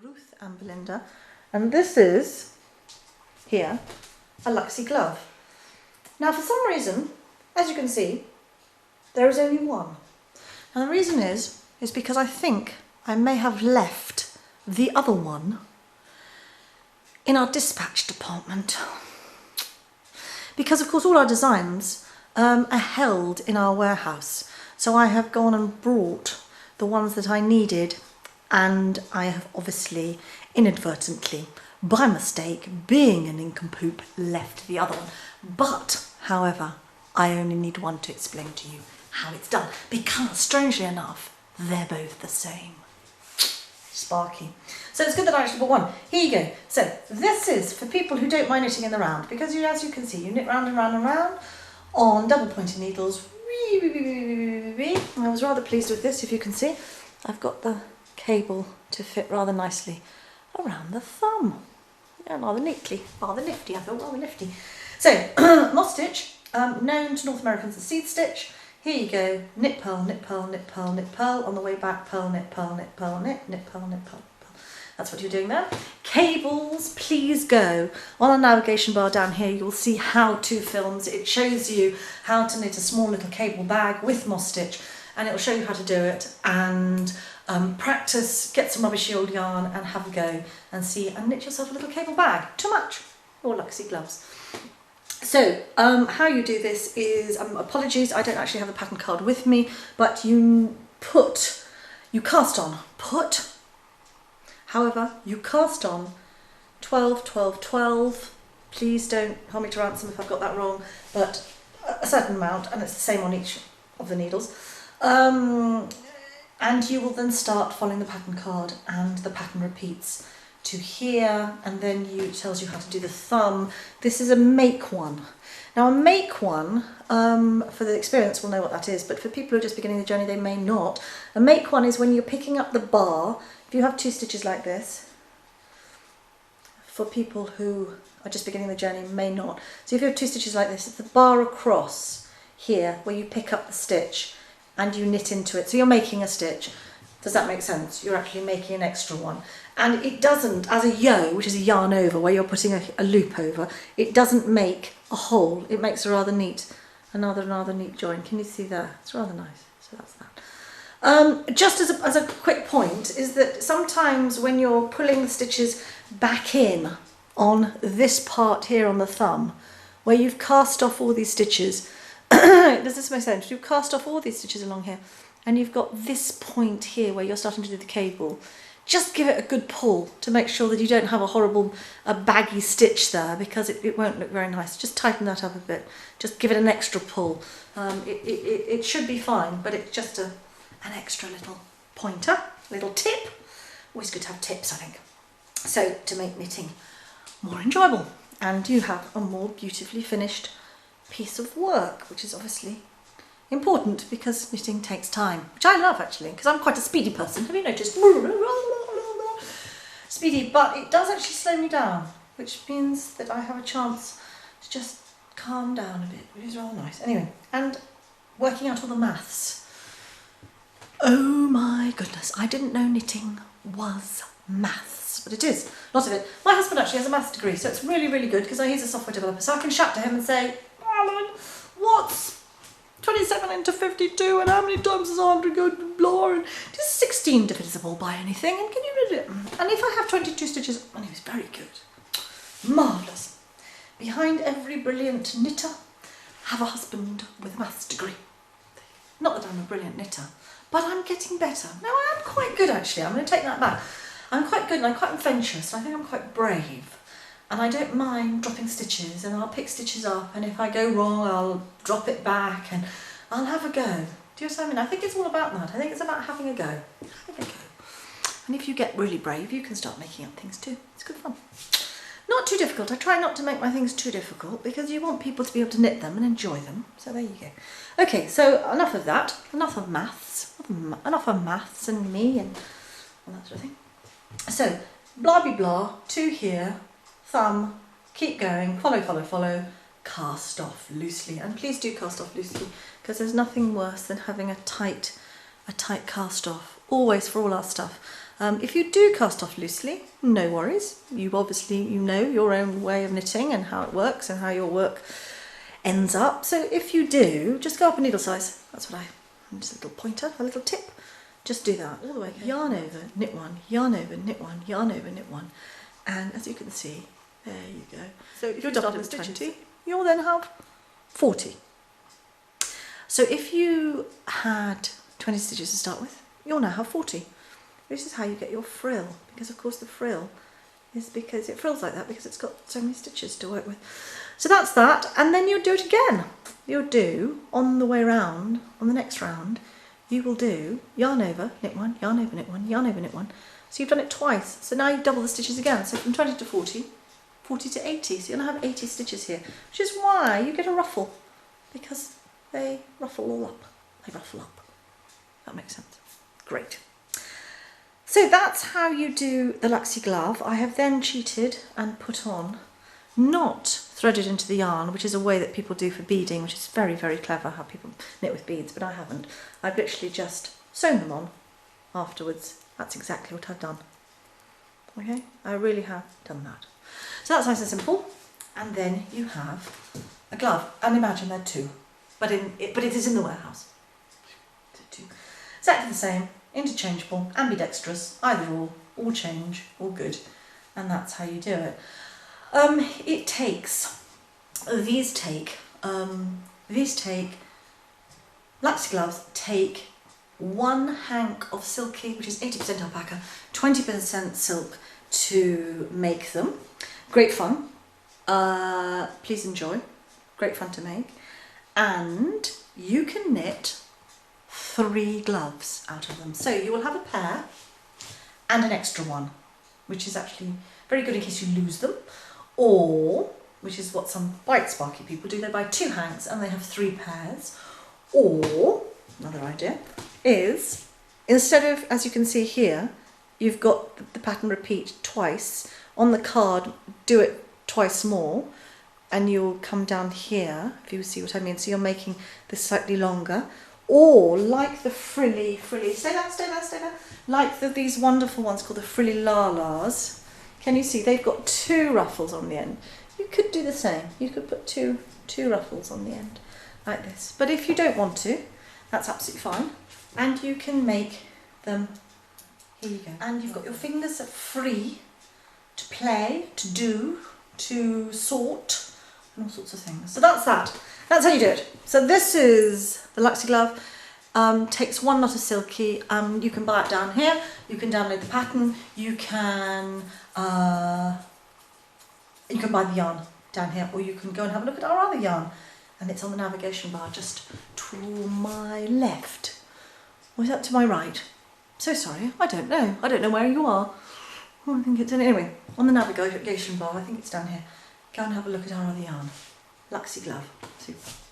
Ruth and Belinda, and this is here a Luxy glove. Now for some reason, as you can see, there is only one. And the reason is because I think I may have left the other one in our dispatch department. Because of course all our designs are held in our warehouse. So I have gone and brought the ones that I needed, and I have obviously inadvertently, by mistake, being an nincompoop, left the other one. But, however, I only need one to explain to you how it's done, because strangely enough, they're both the same. Sparky. So it's good that I actually bought one. Here you go. So this is for people who don't mind knitting in the round, because you, as you can see, you knit round and round and round on double pointed needles. I was rather pleased with this, if you can see. I've got the cable to fit rather nicely around the thumb. Yeah, rather neatly, rather nifty, I thought, rather nifty. So, moss stitch, known to North Americans as seed stitch. Here you go, knit, purl, knit, purl, knit, purl, knit, purl. On the way back, purl, knit, purl, knit, purl, knit, knit, purl, knit, purl, purl. That's what you're doing there. Cables, please go. On the navigation bar down here, you'll see how-to films. It shows you how to knit a small little cable bag with moss stitch, and it'll show you how to do it, and practice, get some rubbishy old yarn and have a go and see and knit yourself a little cable bag to match your Luxy gloves. So how you do this is, apologies, I don't actually have the pattern card with me, but you cast on 12, 12, 12. Please don't hold me to ransom if I've got that wrong, but a certain amount, and it's the same on each of the needles. And you will then start following the pattern card, and the pattern repeats to here, and then it tells you how to do the thumb. This is a make one. Now a make one, for the experience will know what that is, but for people who are just beginning the journey they may not. A make one is when you're picking up the bar. If you have two stitches like this, for people who are just beginning the journey may not. So if you have two stitches like this, it's the bar across here where you pick up the stitch and you knit into it. So you're making a stitch. Does that make sense? You're actually making an extra one. And it doesn't, as a yo, which is a yarn over, where you're putting a loop over, it doesn't make a hole. It makes a rather neat, another neat join. Can you see there? It's rather nice. So that's that. Just as a quick point, is that sometimes when you're pulling the stitches back in on this part here on the thumb, where you've cast off all these stitches, does this make sense? You've cast off all these stitches along here, and you've got this point here where you're starting to do the cable. Just give it a good pull to make sure that you don't have a horrible baggy stitch there, because it won't look very nice. Just tighten that up a bit. Just give it an extra pull. It should be fine, but it's just an extra little pointer, little tip. Always good to have tips, I think. So to make knitting more enjoyable, and you have a more beautifully finished piece of work, which is obviously important because knitting takes time, which I love actually, because I'm quite a speedy person. Have you noticed? Speedy, but it does actually slow me down, which means that I have a chance to just calm down a bit, which is rather nice. Anyway, and working out all the maths. Oh my goodness, I didn't know knitting was maths, but it is, a lot of it. My husband actually has a maths degree, so it's really, really good, because he's a software developer, so I can shout to him and say, Alan, what's 27 into 52, and how many times is 100 go to blah, and is 16 divisible by anything, and can you read it? And if I have 22 stitches, and he was very good, marvellous. Behind every brilliant knitter, have a husband with a maths degree. Not that I'm a brilliant knitter, but I'm getting better. No, I am quite good actually, I'm going to take that back. I'm quite good, and I'm quite adventurous, and I think I'm quite brave. And I don't mind dropping stitches, and I'll pick stitches up, and if I go wrong I'll drop it back and I'll have a go. Do you know what I mean? I think it's all about that. I think it's about having a go. Having a go. And if you get really brave, you can start making up things too. It's good fun. Not too difficult. I try not to make my things too difficult, because you want people to be able to knit them and enjoy them. So there you go. Okay, so enough of that. Enough of maths. Enough of maths and me and all that sort of thing. So, blah blah blah, to here. Thumb, keep going, follow, follow, follow, cast off loosely, and please do cast off loosely, because there's nothing worse than having a tight cast off, always, for all our stuff. If you do cast off loosely, no worries. You obviously, you know your own way of knitting and how it works and how your work ends up. So if you do, just go up a needle size. That's what just a little pointer, a little tip. Just do that all the way. Yarn over, knit one, yarn over, knit one, yarn over, knit one. And as you can see, there you go. So if you're doubling with 20, you'll then have 40. So if you had 20 stitches to start with, you'll now have 40. This is how you get your frill, because of course the frill is because it frills like that because it's got so many stitches to work with. So that's that, and then you'll do it again. You'll do, on the way round, on the next round, you will do yarn over, knit one, yarn over, knit one, yarn over, knit one. So you've done it twice. So now you double the stitches again. So from 20 to 40, 40 to 80. So you're going to have 80 stitches here, which is why you get a ruffle, because they ruffle all up. They ruffle up. That makes sense. Great. So that's how you do the Luxy glove. I have then cheated and put on, not threaded into the yarn, which is a way that people do for beading, which is very, very clever how people knit with beads, but I haven't. I've literally just sewn them on afterwards. That's exactly what I've done. Okay, I really have done that. So that's nice and simple. And then you have a glove, and imagine they're two, but it is in the warehouse. So two. Exactly the same, interchangeable, ambidextrous, either or, all change, all good, and that's how you do it. Luxy gloves take 1 hank of Silky, which is 80% alpaca, 20% silk to make them. Great fun. Please enjoy. Great fun to make. And you can knit 3 gloves out of them. So you will have a pair and an extra one, which is actually very good in case you lose them. Or, which is what some Bite Sparky people do, they buy 2 hanks and they have 3 pairs. Or, another idea, is instead of, as you can see here, you've got the pattern repeat twice. On the card, do it twice more, and you'll come down here, if you see what I mean. So you're making this slightly longer. Or, like the frilly, stay there, like these wonderful ones called the frilly la-las. Can you see, they've got 2 ruffles on the end. You could do the same. You could put two ruffles on the end, like this. But if you don't want to, that's absolutely fine. And you can make them, here you go. And you've got your fingers free to play, to do, to sort, and all sorts of things. So that's that. That's how you do it. So this is the Luxy glove. Takes 1 knot of Silky. You can buy it down here. You can download the pattern. You can buy the yarn down here, or you can go and have a look at our other yarn, and it's on the navigation bar just to my left. Or is that to my right? So sorry, I don't know. I don't know where you are. Oh, I think it's anyway on the navigation bar. I think it's down here. Go and have a look at our other yarn. Luxy glove. Super.